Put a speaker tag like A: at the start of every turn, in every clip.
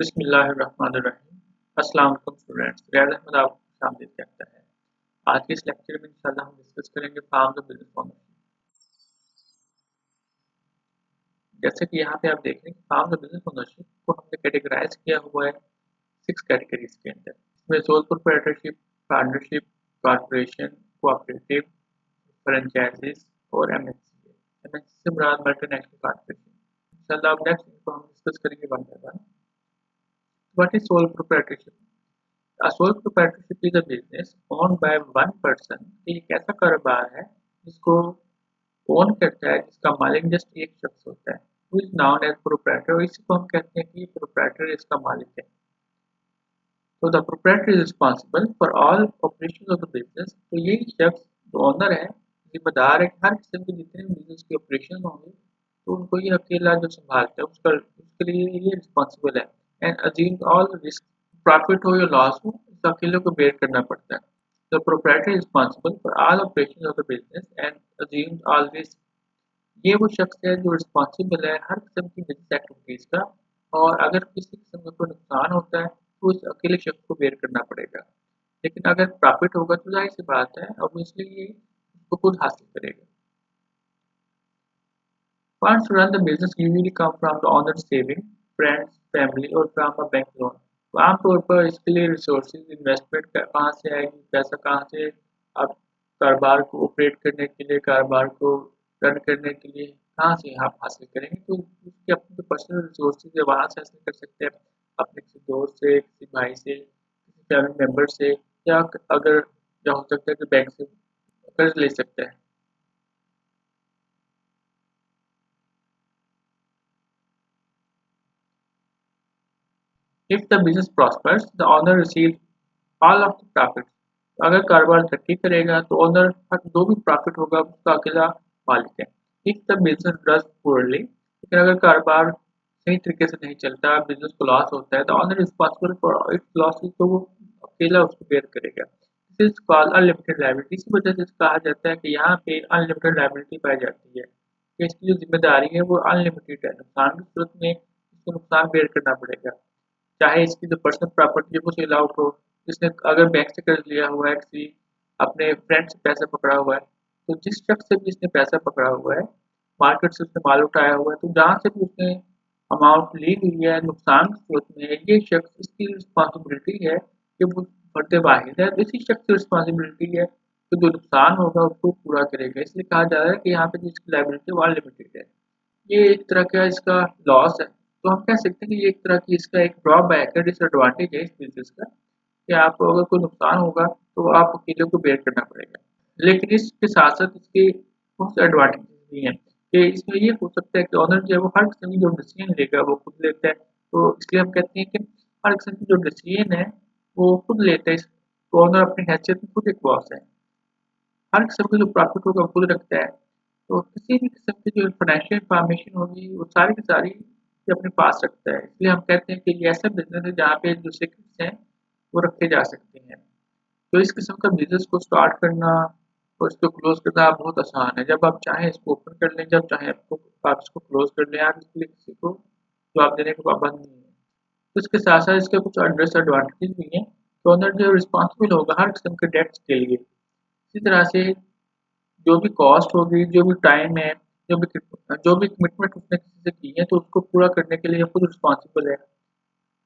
A: बिस्मिल्लाहिर्रहमानिर्रहीम। अस्सलाम वालेकुम स्टूडेंट्स, रियाज अहमद आपको खुशामदीद कहता है। आज के इस लेक्चर में इंशाल्लाह हम डिस्कस करेंगे फार्म्स और बिजनेस ओनरशिप। जैसे कि यहाँ पे आप देख रहे हैं कि फार्म्स और बिजनेस ओनरशिप को हमने कैटेगराइज किया हुआ है 6 कैटेगरीज के अंदर। इसमें sole proprietorship, partnership, corporation, cooperative, franchises और एमएनसी है। एमएनसी से मुराद मल्टीनेशनल कॉर्पोरेशन। इंशाल्लाह अब नेक्स्ट इनको हम डिस्कस करेंगे one by one. What is sole proprietorship? A sole proprietorship is a business owned by one person। ये एक ऐसा कारोबार है जिसको ओन करता है, जिसका मालिक जस्ट एक शख्स होता है। Who is known as proprietor, और इसी को हम कहते हैं कि प्रोप्राइटर इसका मालिक है। तो the proprietor is responsible for all operation of the business. तो यही शख्स जो ओनर है, जिम्मेदार है कि हर किस्म के जितने भी बिजनेस के ऑपरेशन होंगे तो उनको ये अकेला जो संभालता है उसके लिए ये रिस्पॉन्सिबल है। And assume all risk, profit हो या लॉस हो, इस अकेले को बेयर करना पड़ता है। The proprietor is responsible for all operation of the business and assume all risk. ये वो शख्स है जो रिस्पॉन्सिबल है हर किस्म की बिजनेस एक्टिविटीज का, और अगर किसी किस्म का कोई नुकसान होता है तो उस अकेले शख्स को बेयर करना पड़ेगा। लेकिन अगर प्रॉफिट होगा तो जाहिर सी बात है ऑब्वियसली ये उसको खुद हासिल करेगा। Funds to run the business usually come from the owner's saving, friends, family और from a bank loan। तो आमतौर पर इसके लिए रिसोर्सेज इन्वेस्टमेंट कहाँ से आएगी, पैसा कहाँ से आप कारोबार को ऑपरेट करने के लिए, कारोबार को रन करने के लिए कहाँ से आप हासिल करेंगे? तो उसके अपने जो पर्सनल रिसोर्सेज है वहाँ से हासिल कर सकते हैं, अपने किसी दोस्त से, किसी भाई से, किसी फैमिली मेम्बर से, या अगर या हो सकता है कि बैंक से कर्ज ले सकते हैं। If the business prospers, the owner receives all of the profits। अगर कारोबार तरक्की करेगा तो ओनर जो भी प्रॉफिट होगा उसका अकेला मालिक है। If the business does poorly, लेकिन अगर कारोबार सही तरीके से नहीं चलता, बिजनेस को लॉस होता है, तो owner responsible for its losses, तो वो अकेला उसको बेयर करेगा। This is called unlimited liability. इसी वजह से कहा जाता है कि यहाँ पे अनलिमिटेड लायबिलिटी पाई जाती है कि इसकी जो जिम्मेदारी है वो अनलिमिटेड है। नुकसान की सूरत में इसको नुकसान बेयर करना पड़ेगा, चाहे इसकी जो पर्सनल प्रॉपर्टी है वो सेल आउट हो, जिसने अगर बैंक से कर्ज लिया हुआ है, किसी अपने फ्रेंड से पैसा पकड़ा हुआ है, तो जिस शख्स से भी इसने पैसा पकड़ा हुआ है, मार्केट से उसने माल उठाया हुआ है, तो जहाँ से भी उसने अमाउंट ली हुई है नुकसान की सूरत में, ये शख्स इसकी रिस्पॉन्सिबिलिटी है कि वो फर्द वाहिद है, तो इसी शख्स की रिस्पॉन्सिबिलिटी है कि जो नुकसान होगा उसको पूरा करेगा। इसलिए कहा जा रहा है कि यहाँ पे जिसकी लाइबिलिटी वो अनलिमिटेड है। ये एक तरह का इसका लॉस है, तो हम कह सकते हैं कि ये एक तरह की इसका एक ड्रॉबैक है, डिसएडवांटेज है इस बिजनेस का, कि आपको अगर कोई नुकसान होगा तो आप अकेले को बेयर करना पड़ेगा। लेकिन इसके साथ साथ इसके बहुत से एडवांटेजेस भी हैं कि इसमें ये हो सकता है कि ऑनर जो है वो हर किस्म की जो डिसीजन लेगा वो खुद लेता है। तो इसलिए हम कहते हैं कि हर किस्म की जो डिसीजन है वो खुद लेता है। तो ऑनर अपनी हैसियत में खुद एक बॉस है, हर किस्म का जो प्रॉफिट होगा वो खुद रखता है। तो किसी भी किस्म की जो फाइनेंशियल इंफॉर्मेशन होगी वो सारी की सारी ये अपने पास रखता है। इसलिए हम कहते हैं कि ये ऐसा बिजनेस है जहाँ पे जो सीक्रेट्स हैं वो रखे जा सकते हैं। तो इस किस्म का बिजनेस को स्टार्ट करना और इसको क्लोज करना बहुत आसान है। जब आप चाहें इसको ओपन कर लें, जब चाहें आपको आप इसको क्लोज कर लें, आप इसके लिए किसी को जवाब देने का पाबंद नहीं है। तो इसके साथ साथ इसके कुछ डिसएडवांटेजेस भी हैं। तो ओनर जो रिस्पॉन्सिबल होगा हर किस्म के डेट्स के लिए। इसी तरह से जो भी कॉस्ट होगी, जो भी टाइम है, जो भी कमिटमेंट उसने किसी से की है तो उसको पूरा करने के लिए खुद रिस्पॉन्सिबल है।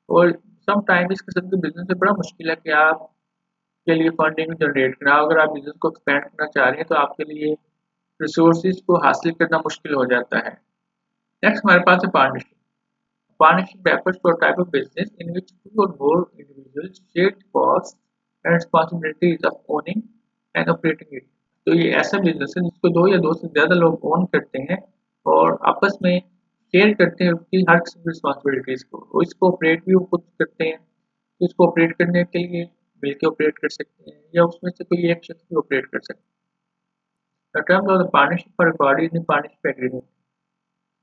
A: और सम टाइम इस किस्म के बिजनेस में बड़ा मुश्किल है कि आप के लिए फंडिंग जनरेट करना। अगर आप बिजनेस को एक्सपेंड करना चाह रहे हैं तो आपके लिए रिसोर्सेज को हासिल करना मुश्किल हो जाता है। नेक्स्ट हमारे पास है partnership. Partnership refers to a type of business in which two or more individuals share the costs and responsibilities of owning and operating it। तो ये ऐसा बिजनेस है जिसको दो या दो से ज़्यादा लोग ओन करते हैं और आपस में शेयर करते हैं उसकी हर किस्म की रिस्पॉन्सिबिलिटीज़ को। वो इसको ऑपरेट भी वो खुद करते हैं, तो इसको ऑपरेट करने के लिए मिलकर ऑपरेट कर सकते हैं या उसमें से कोई एक शख्स भी ऑपरेट कर सकता है। The terms of the partnership are recorded in partnership agreement.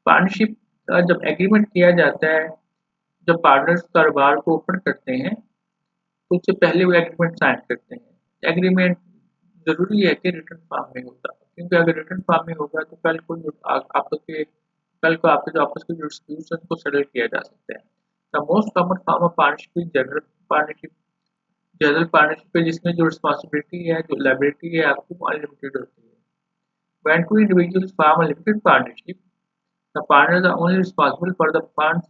A: Partnership का जब एग्रीमेंट किया जाता है, जब पार्टनर्स कारोबार को ओपन करते हैं तो उससे पहले वो एग्रीमेंट साइन करते हैं। एग्रीमेंट ज़रूरी है कि रिटन फॉर्म में होता है, क्योंकि अगर रिटन फॉर्म में होगा तो कल को जो आपस के जो आपस के डिस्प्यूट्स हैं उनको सेटल किया जा सकता है। The most common form of partnership is general partnership. General partnership है जिसमें जो रिस्पॉन्सिबिलिटी है, जो लायबिलिटी है, आपकी अनलिमिटेड होती है। When two individuals form a limited partnership, the partners are only responsible for the funds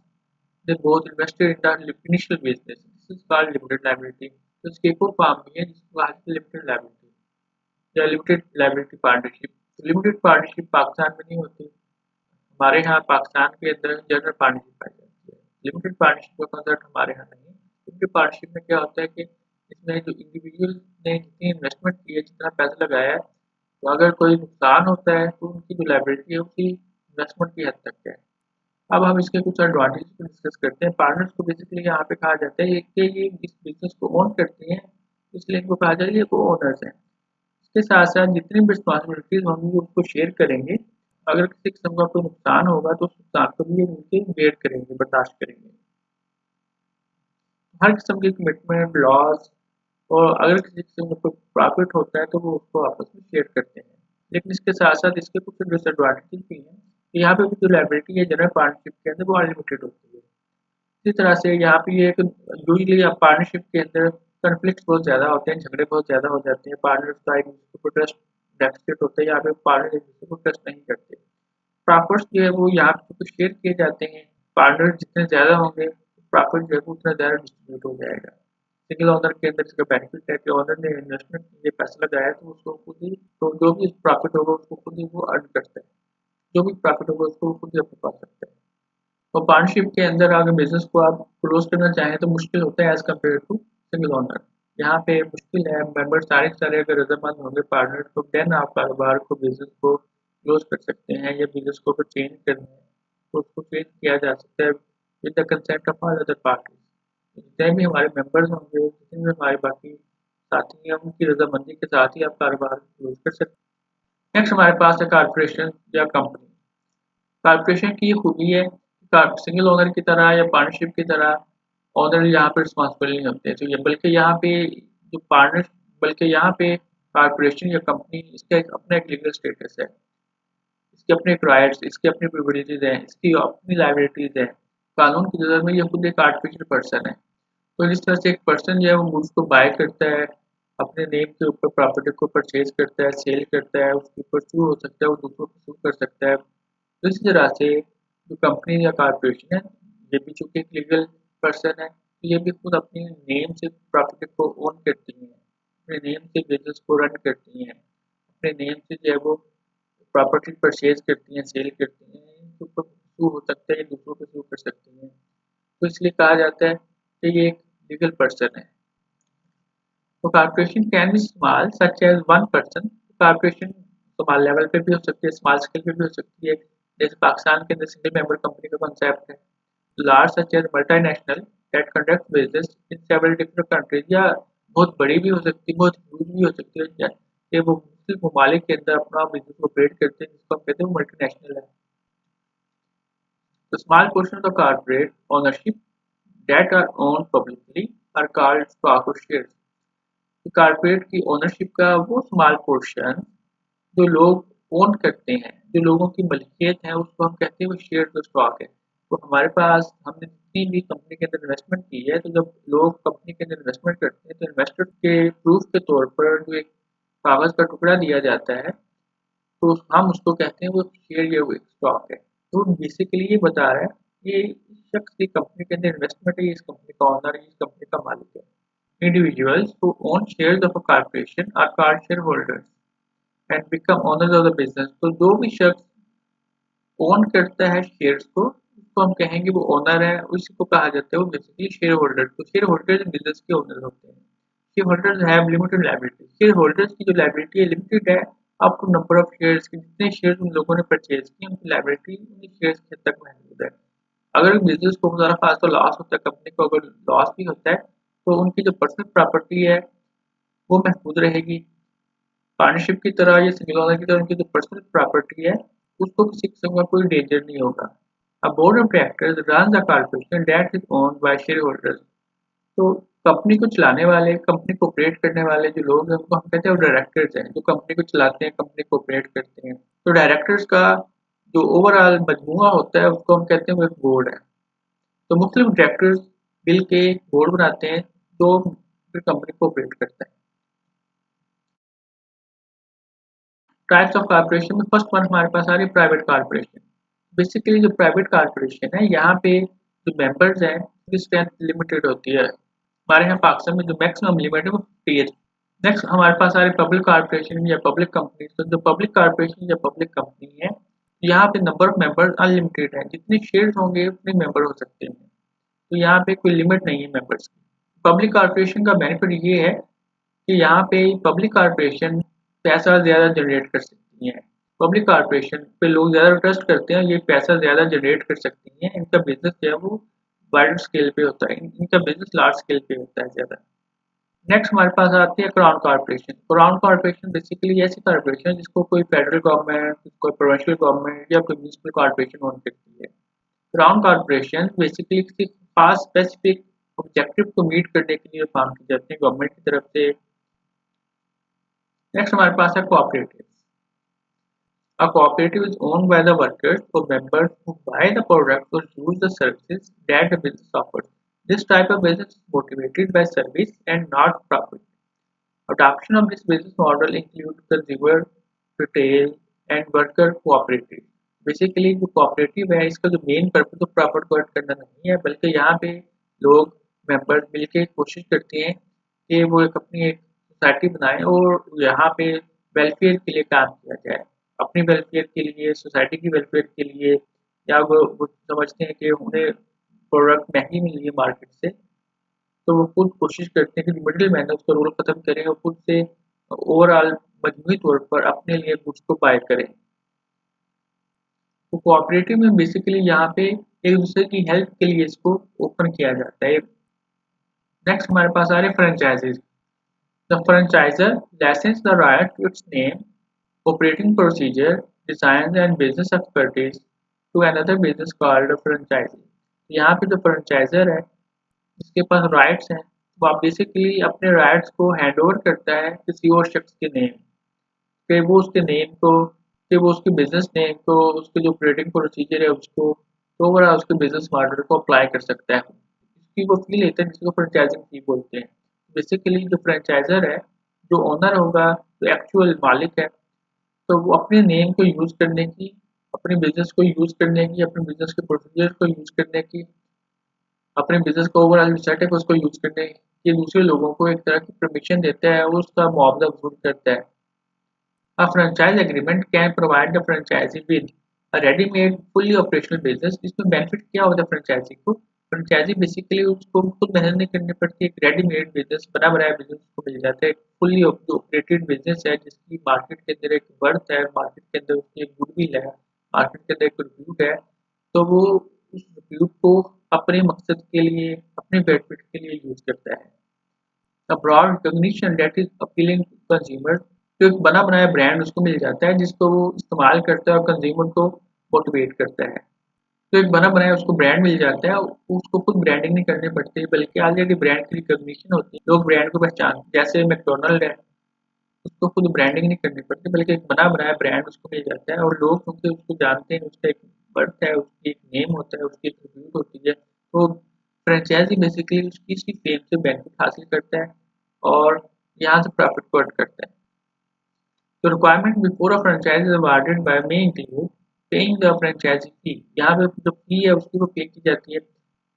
A: they both invested in the initial business. This is called limited liability. तो इसके एक और फॉर्म भी है जिसको कहा जाता है लिमिटेड लायबिलिटी या limited liability partnership. Limited partnership Pakistan में नहीं होती, हमारे यहाँ पाकिस्तान के अंदर जनरल पार्टनरशिप पाई जाती है। लिमिटेड पार्टनरशिप का कॉन्सेप्ट हमारे यहाँ नहीं है। लिमिटेड पार्टनरशिप में क्या होता है कि इसमें जो इंडिविजुअल ने जितनी इन्वेस्टमेंट की है, जितना पैसा लगाया है, तो अगर कोई नुकसान होता है तो उनकी जो लायबिलिटी है उसी इन्वेस्टमेंट की हद तक है। अब हम इसके कुछ एडवांटेज को डिस्कस करते हैं। पार्टनर्स को बेसिकली यहाँ पे कहा जाता है कि ये इस बिजनेस को ओन करते हैं, इसलिए इनको कहा जाता है ये को ओनर्स हैं। इसके साथ साथ जितनी भी रिस्पॉन्सिबिलिटीज होंगी वो उसको शेयर करेंगे। अगर किसी किस्म का कोई नुकसान होगा तो उस नुकसान को भी ये मिलकर बेयर करेंगे, बर्दाश्त करेंगे। हर किस्म की कमिटमेंट, लॉस और अगर किसी किस्म का कोई प्रॉफिट होता है तो वो उसको आपस में शेयर करते हैं। लेकिन इसके साथ साथ इसके कुछ डिसएडवांटेजेस भी हैं। यहाँ पे जो लायबिलिटी है जनरल पार्टनरशिप के अंदर वो अनलिमिटेड होती है। इसी तरह से यहाँ पे ये एक यूजली पार्टनरशिप के अंदर कॉन्फ्लिक्ट बहुत ज़्यादा होते हैं, झगड़े बहुत ज़्यादा हो जाते हैं। पार्टनर्स का एक दूसरे को ट्रस्ट डेफिसिट होता है, यहाँ पे पार्टनर एक दूसरे को ट्रस्ट नहीं करते। प्रॉफिट्स जो है वो यहाँ पे तो शेयर किए जाते हैं। पार्टनर जितने ज़्यादा होंगे प्रॉफिट जो है वो उतना ज़्यादा डिस्ट्रीब्यूट हो जाएगा। सिंगल ओनर के अंदर इसका बेनिफिट है कि ओनर ने इन्वेस्टमेंट के लिए पैसा लगाया तो उसको खुद ही, तो जो भी प्रॉफिट होगा उसको खुद ही वो अर्न करता है। जो भी प्रॉफिट होगा उसको खुद ही अपने पास रखता है। और पार्टनरशिप के अंदर अगर बिजनेस को आप क्लोज करना चाहें तो मुश्किल होता है as compare to single owner. यहाँ पे मुश्किल है, मेंबर सारे के सारे अगर रजामंद होंगे पार्टनर तो देन आप कारोबार को, बिजनेस को क्लोज कर सकते हैं। या बिजनेस को अगर चेंज करना है तो उसको चेंज किया जा सकता है with the consent of all other parties. जितने भी हमारे मेंबर्स होंगे, जितने भी हमारे बाकी साथी हैं, उनकी रजामंदी के साथ ही आप कारोबार क्लोज कर सकते हैं। नेक्स्ट हमारे पास है कारपोरेशन या कंपनी। कारपोरेशन की ये खूबी है, सिंगल ओनर की तरह या पार्टनरशिप की तरह ओनर यहाँ पे रिस्पॉन्सिबल नहीं होते। तो ये बल्कि यहाँ पे जो पार्टनर, बल्कि यहाँ पे कारपोरेशन या कंपनी, इसका एक अपना एक लीगल स्टेटस है, इसके अपने राइट्स, इसके अपने प्रिविलेजेस हैं, इसकी अपनी लाइबिलिटीज हैं। कानून की नज़र में ये खुद एक आर्टिफिशियल पर्सन है। तो जिस तरह से एक पर्सन जो है वो गुड्स को बाय करता है, अपने नेम के ऊपर प्रॉपर्टी को परचेज करता है, सेल करता है, उसके ऊपर सू हो सकता है, वो दूसरों को सू कर सकता है। तो इसी तरह से जो कंपनी या कारपोरेशन है, ये भी चूंकि एक लीगल पर्सन है तो ये भी खुद अपनी नेम से प्रॉपर्टी को ओन करती हैं, अपने नेम से बिजनेस को रन करती हैं, अपने नेम से जो है वो प्रॉपर्टी परचेज करती हैं, सेल करती हैं। इनके ऊपर सू हो सकता है, ये दूसरों को सू कर सकती हैं। तो इसलिए कहा जाता है कि ये एक लीगल पर्सन है। तो corporation can be small such as one person. Corporation small level पे भी हो सकती है, स्मॉल स्केल पे भी हो सकती है, जैसे पाकिस्तान के अंदर सिंगल मेंबर कंपनी का कॉन्सेप्ट है। Large such as multinational that conduct business in several different countries, या बहुत बड़ी भी हो सकती है, बहुत ह्यूज भी हो सकती है, कि वो मुख्तलिफ ममालिक के अंदर अपना बिजनेस ऑपरेट करते हैं, जिसको हम कहते हैं मल्टीनेशनल है। The small portion of corporate ownership that are owned publicly are called stock or shares. तो कारपोरेट की ओनरशिप का वो स्मॉल पोर्शन जो लोग ओन करते हैं, जो लोगों की मलकियत है, उसको हम कहते हैं वो शेयर द स्टॉक है। तो हमारे पास हमने जितनी भी कंपनी के अंदर इन्वेस्टमेंट की है, तो जब लोग कंपनी के अंदर इन्वेस्टमेंट करते हैं तो इन्वेस्टर के प्रूफ के तौर पर जो एक कागज़ का टुकड़ा दिया जाता है, तो हम उसको कहते हैं वो शेयर या वो एक स्टॉक है। तो बेसिकली ये बता रहा है ये इस शख्स की कंपनी के अंदर इन्वेस्टमेंट है, ये इस कंपनी का ओनर है, इस कंपनी का मालिक है। Individuals who own shares of a corporation are called shareholders and become owners of the business. तो जो भी शख्स ओन करता है शेयर्स को, उसको हम कहेंगे वो ओनर है, उसी को कहा जाता है वो बेसिकली शेयर होल्डर। तो शेयर होल्डर्स बिजनेस के ओनर होते हैं। Shareholders have limited liability. Shareholders की जो लायबिलिटी है लिमिटेड है, up to number of shares की, जितने शेयर उन लोगों ने परचेज किए उनकी लायबिलिटी उन शेयर्स के तक महदूद है। अगर बिजनेस को ज़रा खास तो लॉस होता है, कंपनी को अगर लॉस भी होता है तो उनकी जो पर्सनल प्रॉपर्टी है वो महफूज रहेगी। पार्टनरशिप की तरह या सिंगल ओनर की तरह उनकी जो पर्सनल प्रॉपर्टी है उसको किसी किस्म का कोई डेंजर नहीं होगा। A board of directors runs a corporation that is owned by shareholders. तो कंपनी को चलाने वाले, कंपनी को ऑपरेट करने वाले जो लोग हैं उनको हम कहते हैं वो डायरेक्टर्स हैं, जो कंपनी को चलाते हैं, कंपनी को ऑपरेट करते हैं। तो डायरेक्टर्स का जो ओवरऑल मजमूआ होता है उसको हम कहते हैं वो एक बोर्ड है। तो मुख्तलिफ डायरेक्टर्स मिल के बोर्ड बनाते हैं जो फिर कंपनी को ऑपरेट करता है। टाइप्स ऑफ कारपोरेशन में फर्स्ट वन हमारे पास आ रही है प्राइवेट कारपोरेशन। बेसिकली जो प्राइवेट कारपोरेशन है यहाँ पे जो मेंबर्स हैं उसकी स्ट्रेंथ लिमिटेड होती है। हमारे यहाँ पाकिस्तान में जो मैक्सिमम लिमिट है वो 50 है। नेक्स्ट हमारे पास आ रही पब्लिक कारपोरेशन या पब्लिक कंपनी। तो जो पब्लिक कारपोरेशन या पब्लिक कंपनी है यहाँ पे नंबर ऑफ मेंबर्स अनलिमिटेड है, जितने शेयर्स होंगे उतने मेंबर हो सकते हैं। तो यहाँ पे कोई लिमिट नहीं है मेंबर्स की। पब्लिक कारपोरेशन का बेनिफिट ये है कि यहाँ पे पब्लिक कारपोरेशन पैसा ज़्यादा जनरेट कर सकती हैं। पब्लिक कारपोरेशन पे लोग ज़्यादा ट्रस्ट करते हैं, ये पैसा ज़्यादा जनरेट कर सकती हैं। इनका बिजनेस जो है वो वाइड स्केल पे होता है, इनका बिजनेस लार्ज स्केल पे होता है ज़्यादा। नेक्स्ट हमारे पास आती है crown corporation. Crown corporation basically ऐसी कॉर्पोरेशन है जिसको कोई फेडरल गवर्नमेंट, कोई प्रोविंशियल गवर्नमेंट या कोई म्यूनिसिपल कॉर्पोरेशन ओन करती है। क्राउन कॉर्पोरेशन बेसिकली किसी खास स्पेसिफिक ऑब्जेक्टिव को मीट करने के लिए काम की जाती है गवर्नमेंट की तरफ से। नेक्स्ट हमारे पास है cooperative. A cooperative is owned by the workers or members who buy the products or use the services that the business offers. This type of business is motivated by service and not profit. Adoption of this business model includes consumer, retail, and worker cooperative. Basically जो cooperative है इसका जो main purpose तो profit को earn करना नहीं है, बल्कि यहाँ पे लोग मेंबर्स मिलके कोशिश करते हैं कि वो एक सोसाइटी बनाएं और यहाँ पे वेलफेयर के लिए काम किया जाए। अपनी वेलफेयर के लिए, सोसाइटी की वेलफेयर के लिए, या वो समझते हैं कि उन्हें प्रोडक्ट महंगी मिल रही है मार्केट से, तो वो खुद कोशिश करते हैं कि मिडिल मैन है उसका रोल खत्म करें और खुद से ओवरऑल मजमूई तौर पर अपने लिए गुड्स को बाय करें। तो कोऑपरेटिव में बेसिकली यहाँ पे एक दूसरे की हेल्प के लिए इसको ओपन किया जाता है। नेक्स्ट हमारे पास आ रहे franchisees. The franchiser license the right to its name, operating procedure, design and business expertise to another business called a franchisee। यहाँ पे जो फ्रेंचाइजर है जिसके पास राइट्स हैं वो आप बेसिकली अपने राइट्स को हैंड ओवर करता है किसी और शख्स के नेम कि वो उसके नेम को, कि वो उसके बिजनेस नेम को, उसके जो ऑपरेटिंग प्रोसीजर है उसको, तो ओवरऑल उसके बिजनेस मॉडल को अप्लाई कर सकता है। इसकी वो फी लेते हैं जिसको फ्रेंचाइजिंग फी बोलते हैं। बेसिकली जो फ्रेंचाइजर है, जो ओनर होगा, जो एक्चुअल मालिक है, तो वो अपने नेम को यूज़ करने की, अपने बिजनेस को यूज़ करने की, अपने बिजनेस के प्रोसीजर को यूज़ करने की, अपने बिजनेस का ओवरऑल सेटअप उसको यूज़ करने की दूसरे लोगों को एक तरह की परमिशन देता है, वो उसका मुआवजा वसूल करता है। A franchise agreement can provide the franchisee with a ready-made, fully operational business। इसमें बेनिफिट क्या होता है फ्रेंचाइजी को? फ्रेंचाइजी बेसिकली उसको खुद मेहनत नहीं करनी पड़ती, एक रेडीमेड बिजनेस, बना बनाया बिजनेस उसको मिल जाता है। एक फुल्ली ऑपरेटेड बिजनेस है जिसकी मार्केट के अंदर एक वर्थ है, मार्केट के अंदर उसकी एक गुडविल है, मार्केट के अंदर एक रिव्यूट है। तो वो उस रिव्यूट को अपने मकसद के लिए, अपने बेनिफिट के लिए यूज करता है। A broad recognition that is appealing to consumers। तो एक बना बनाया ब्रांड उसको मिल जाता है जिसको वो इस्तेमाल करता है और कंज्यूमर को मोटिवेट करता है। तो एक बना बनाया उसको ब्रांड मिल जाता है, उसको खुद ब्रांडिंग नहीं करनी पड़ती बल्कि ऑलरेडी ब्रांड की रिकॉग्निशन होती है, लोग ब्रांड को पहचानते हैं। जैसे मैकडोनल्ड है, उसको खुद ब्रांडिंग नहीं करनी पड़ती बल्कि एक बना बनाया ब्रांड उसको मिल जाता है और लोग क्योंकि उसको जानते हैं, उसका एक बर्थ है, उसकी एक नेम होता है, उसकी एक रिव्यू होती है। तो फ्रेंचाइजी बेसिकली उसकी इसी फेम से बेनिफिट हासिल करता है और यहाँ से प्रॉफिट को अर्न करता है। तो requirement before a franchise is awarded by may include paying the franchisee fee. यहाँ पे जो फी है उसकी वो पे की जाती है।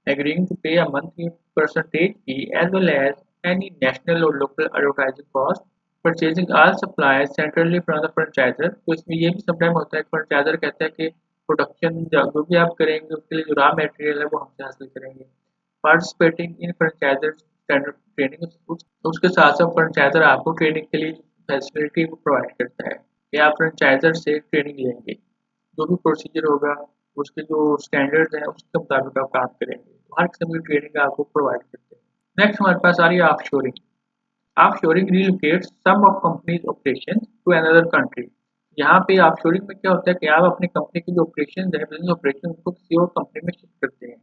A: Agreeing to pay a monthly percentage fee as well as any national और local advertising cost, purchasing all supplies centrally from the franchiser. तो इसमें ये भी समटाइम होता है कि फ्रेंचाइजर कहता है कि प्रोडक्शन जो भी आप करेंगे उसके लिए जो रॉ मटेरियल है वो हमसे हासिल करेंगे। Participating in franchisor standard training, उसके साथ साथ फ्रेंचाइजर आपको ट्रेनिंग के लिए फैसिलिटी को प्रोवाइड करता है कि आप फ्रेंचाइजर से ट्रेनिंग लेंगे, जो भी प्रोसीजर होगा उसके जो स्टैंडर्ड्स हैं उसके मुताबिक आप काम करेंगे, तो हर किस्म की ट्रेनिंग आपको प्रोवाइड करते हैं। नेक्स्ट हमारे पास आ रही है offshoring. Offshoring relocates some of companies operation to another country. यहाँ पे ऑफशोरिंग में क्या होता है कि आप अपनी कंपनी की जो ऑपरेशन है, बिजनेस ऑपरेशन, उसको किसी और कंपनी में शिफ्ट करते हैं।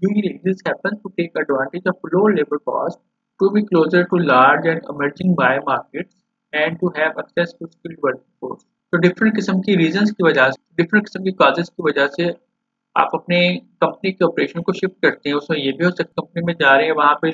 A: Usually this happens to take advantage of low labour cost, to be closer to large and emerging buy markets and to have access to skilled workforce. तो different किस्म की reasons की वजह से, डिफरेंट किस्म की कॉजेज की वजह से आप अपने कंपनी के ऑपरेशन को शिफ्ट करते हैं, उसमें ये भी हो सकता है कंपनी में जा रहे हैं, वहाँ पे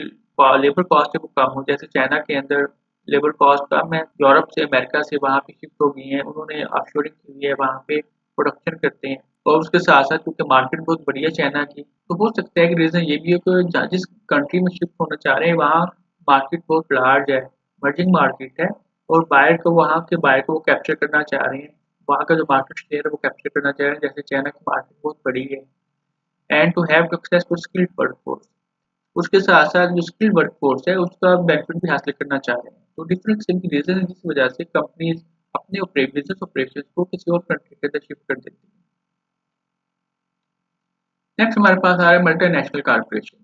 A: लेबर कॉस्ट है वो कम हो, जैसे चाइना के अंदर लेबर कॉस्ट कम है, यूरोप से अमेरिका से वहाँ पे शिफ्ट हो गई है, उन्होंने ऑफशोरिंग की हुई है, वहाँ पे प्रोडक्शन करते हैं। और उसके साथ साथ क्योंकि मार्केट बहुत बड़ी है चाइना की, तो हो सकता है कि रीज़न ये भी हो कि जिस कंट्री में शिफ्ट होना चाह रहे हैं वहाँ मार्केट बहुत लार्ज है, मर्जिंग मार्केट है, और बायर को वहाँ के बायर को वो कैप्चर करना चाह रहे हैं, वहाँ का जो मार्केट शेयर है वो कैप्चर करना चाह रहे हैं, जैसे चाइना की मार्केट बहुत बड़ी है। And to have access to skilled workforce, उसके साथ साथ जो स्किल्ड वर्कफोर्स है उसका बेनिफिट भी हासिल करना चाह रहे हैं। तो डिफरेंट किस्म की रीजन है जिस वजह से कंपनीज अपने बिजनेस ऑपरेशन को किसी और कंट्री के अंदर शिफ्ट कर देती है। नेक्स्ट हमारे पास आ रहा है multinational corporation.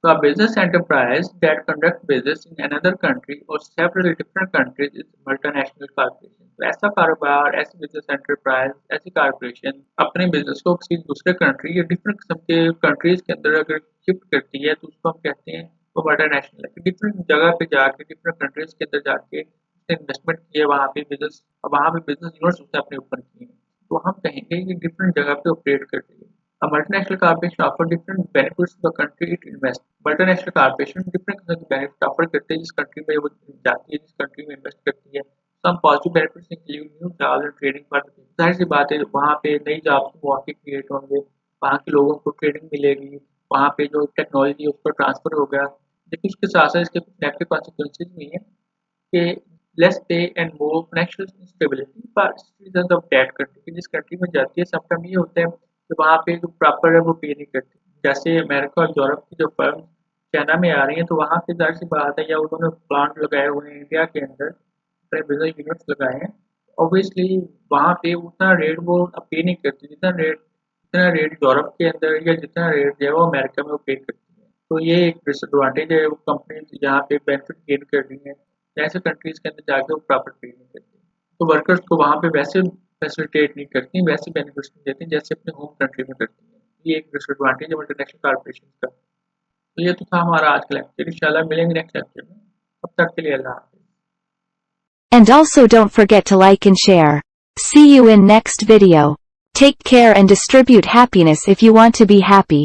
A: So a business enterprise that conducts business in another country or several different countries is multinational corporation. तो ऐसा कारोबार, ऐसी बिजनेस एंटरप्राइज, ऐसी कारपोरेशन अपने बिजनेस को किसी दूसरे कंट्री या डिफरेंट किस्म के कंट्रीज के अंदर अगर शिफ्ट करती है तो उसको हम कहते हैं वो मल्टीनेशनल है। डिफरेंट जगह पे जाके डिफरेंट कंट्रीज के अंदर जाके इन्वेस्टमेंट किए, वहाँ पे बिजनेस यूनिट्स उसने अपने ऊपर किए, तो हम कहेंगे कि डिफरेंट जगह पे ऑपरेट कर रही है। A multinational corporation offer different benefits to the country it invests. Multinational corporation different किस्म के बेनिफिट ऑफर करते हैं जिस कंट्री में वो जाती है, जिस कंट्री में इन्वेस्ट करती है। Some positive benefits include new jobs and trading for the people. जाहिर सी बात है वहाँ पे नई जॉब्स के मौके क्रिएट होंगे, वहाँ के लोगों को ट्रेडिंग मिलेगी, वहाँ पे जो टेक्नोलॉजी है उसका ट्रांसफर होगा। लेकिन उसके साथ साथ इसके कुछ नेगेटिव कॉन्सिक्वेंसेज भी हैं कि लेस पे and more financial instability for citizens of that country, कि जिस कंट्री में जाती है समटाइम ये होता है कि वहाँ पे जो प्रॉपर है वो पे नहीं करती। जैसे अमेरिका और यूरोप की जो फर्म चाइना में आ रही है तो वहाँ पे जाहिर सी बात है या उन्होंने प्लांट लगाए हुए हैं इंडिया के अंदर, अपने बिजनेस यूनिट्स लगाए हैं, ऑब्वियसली वहाँ पे उतना रेट वो पे नहीं करती जितना रेट यूरोप के अंदर या जितना रेट जो है वो अमेरिका में वो पे करती है। तो ये एक डिसएडवांटेज है, वो कंपनी यहाँ पे बेनिफिट गेन कर रही है, ऐसे कंट्रीज के अंदर जाके वो प्रॉपर पे नहीं करती, तो वर्कर्स को वहाँ पे वैसे फैसिलिटेट नहीं करती, वैसे बेनिफिट्स नहीं देती जैसे अपने होम कंट्री में करती है। ये एक डिसएडवांटेज है मल्टीनेशनल कॉर्पोरेशन का। तो ये तो था हमारा आज का लेक्चर, इंशाल्लाह मिलेंगे नेक्स्ट लेक्चर में, तब तक के लिए अल्लाह हाफ़िज़।
B: And also don't forget to like and share. See you in next video. Take care and distribute happiness if you want to be happy.